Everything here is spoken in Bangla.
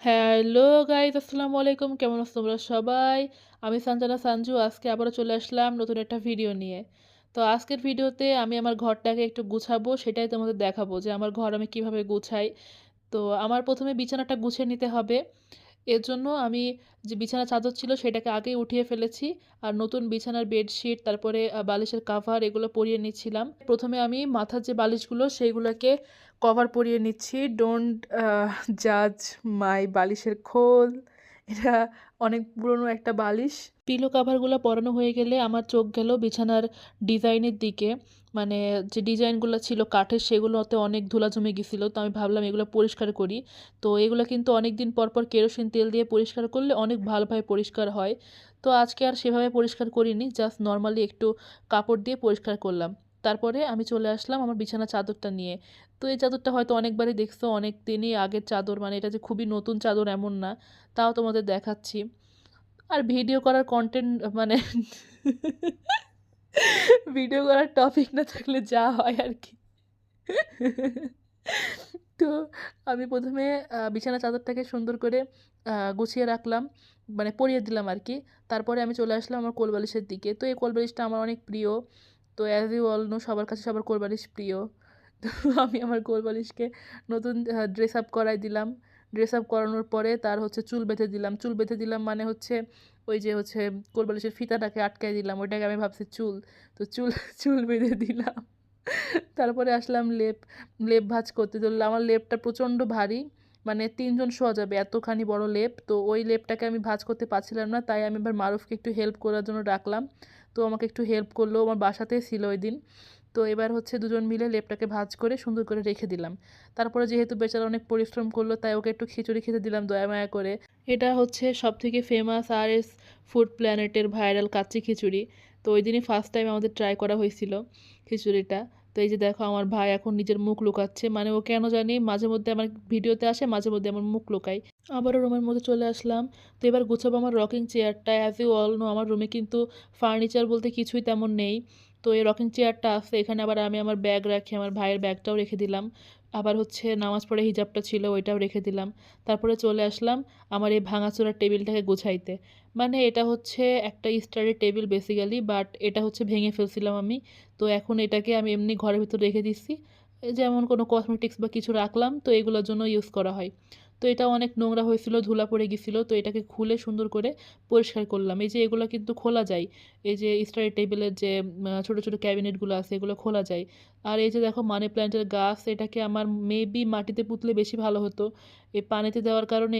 হ্যালো গাইস, আসসালামু আলাইকুম। কেমন আছো তোমরা সবাই? আমি সানজানা সানজু। আজকে আবারও চলে আসলাম নতুন একটা ভিডিও নিয়ে। তো আজকের ভিডিওতে আমি আমার ঘরটাকে একটু গুছাবো, সেটাই তোমাদের দেখাবো যে আমার ঘর আমি কিভাবে গুছাই। তো আমার ১ম এ বিছানাটা গুছিয়ে নিতে হবে। এর জন্য আমি যে বিছানার চাদর ছিল সেটাকে আগেই উঠিয়ে ফেলেছি। আর নতুন বিছানার বেডশিট, তারপরে বালিশের কাভার এগুলো পরিয়ে নিচ্ছিলাম। ১ম এ আমি মাথার যে বালিশগুলো সেইগুলাকে কভার পরিয়ে নিচ্ছি। ডোন্ট জাজ মাই বালিশের খোল। এটা অনেক পুরনো একটা বালিশ। পিলো কাভারগুলো পরানো হয়ে গেলে আমার চোখ গেল বিছানার ডিজাইনের দিকে। মানে যে ডিজাইনগুলো ছিল কাঠের সেগুলোতে অনেক ধুলা জমে গেছিলো। তো আমি ভাবলাম এগুলো পরিষ্কার করি। তো এগুলো কিন্তু অনেকদিন পর পর কেরোসিন তেল দিয়ে পরিষ্কার করলে অনেক ভালোভাবে পরিষ্কার হয়। তো আজকে আর সেভাবে পরিষ্কার করিনি, জাস্ট নর্মালি একটু কাপড় দিয়ে পরিষ্কার করলাম। তারপরে আমি চলে আসলাম আমার বিছানার চাদরটা নিয়ে। তো এই চাদরটা হয়তো অনেকবারই দেখছো, অনেক দিনই আগের চাদর, মানে এটা যে খুবই নতুন চাদর এমন না। তাও তোমাদের দেখাচ্ছি। আর ভিডিও করার কন্টেন্ট মানে ভিডিও করার টপিক না থাকলে যা হয় আর কি। তো আমি ১ম এ বিছানার চাদরটাকে সুন্দর করে গুছিয়ে রাখলাম। মানে পরিয়ে দিলাম আরকি। তারপরে আমি চলে আসলাম আমার কোলবালিশের দিকে। তো এই কোলবালিশটা আমার অনেক প্রিয়। তো অ্যাজ ইউ অল নো, সবার কাছে সবার কোলবালিশ প্রিয়। তো আমি আমার কোলবালিশকে নতুন ড্রেস আপ করাই দিলাম। ড্রেস আপ করানোর পরে তার হচ্ছে চুল বেঁধে দিলাম। চুল বেঁধে দিলাম মানে হচ্ছে ওই যে হচ্ছে কোলবালিশের ফিতাটাকে আটকায় দিলাম। ওইটাকে আমি ভাবছি চুল। তো চুল চুল বেঁধে দিলাম। তারপরে আসলাম লেপ ভাঁজ করতে। তো আমার লেপটা প্রচণ্ড ভারী। মানে ৩ জন শোয়া যাবে এতখানি বড় লেপ। তো ওই লেপটাকে আমি ভাঁজ করতে পারছিলাম না। তাই আমি এবার মারুফকে একটু হেল্প করার জন্য ডাকলাম। তো আমাকে একটু হেল্প করলো। আমার বাসাতেই ছিল ওইদিন। তো এবার হচ্ছে দুজন মিলে লেপটাকে ভাঁজ করে সুন্দর করে রেখে দিলাম। তারপরে যেহেতু বেচারা অনেক পরিশ্রম করলো তাই ওকে একটু খিচুড়ি খেতে দিলাম দয়া মায়া করে। এটা হচ্ছে সবথেকে ফেমাস আরএস ফুড প্ল্যানেটের ভাইরাল কাচ্চি খিচুড়ি। তো ওইদিনই ফার্স্ট টাইম আমাদের ট্রাই করা হয়েছিল খিচুড়িটা। তো এই যে দেখো আমার ভাই এখন নিজের মুখ লুকাচ্ছে, মানে ও কেন জানি মাঝে মধ্যে আমার ভিডিওতে আসে, মাঝে মধ্যে আমার মুখ লুকায়। আবারও রুমের মধ্যে চলে আসলাম। তো এবার গুছাবো আমার রকিং চেয়ারটা। অ্যাজ ইউ অল নো আমার রুমে কিন্তু ফার্নিচার বলতে কিছুই তেমন নেই। তো এই রকিং চেয়ারটা আছে এখানে, আবার আমি আমার ব্যাগ রাখি, আমার ভাইয়ের ব্যাগটাও রেখে দিলাম। আবার হচ্ছে নামাজ পড়ে হিজাবটা ছিল ওইটাও রেখে দিলাম। তারপরে চলে আসলাম আমার এই ভাঙাচোরা টেবিলটাকে গুছাইতে। মানে এটা হচ্ছে একটা স্টাডি টেবিল বেসিক্যালি, বাট এটা হচ্ছে ভেঙে ফেলছিলাম আমি। তো এখন এটাকে আমি এমনি ঘরের ভিতর রেখে দিচ্ছি। যেমন কোনো কসমেটিক্স বা কিছু রাখলাম তো এগুলোর জন্য ইউজ করা হয়। তো এটা অনেক নোংরা হয়েছিল, ধুলা পড়ে গেছিলো। তো এটাকে খুলে সুন্দর করে পরিষ্কার করলাম। এই যে এগুলো কিন্তু খোলা যায়। এই যে স্টাডি টেবিলের যে ছোট ছোট ক্যাবিনেটগুলো আছে এগুলো খোলা যায়। আর এই যে দেখো মানি প্ল্যান্টের গাছ, এটাকে আমার মেবি মাটিতে পুঁতলে বেশি ভালো হতো। এই পানিতে দেওয়ার কারণে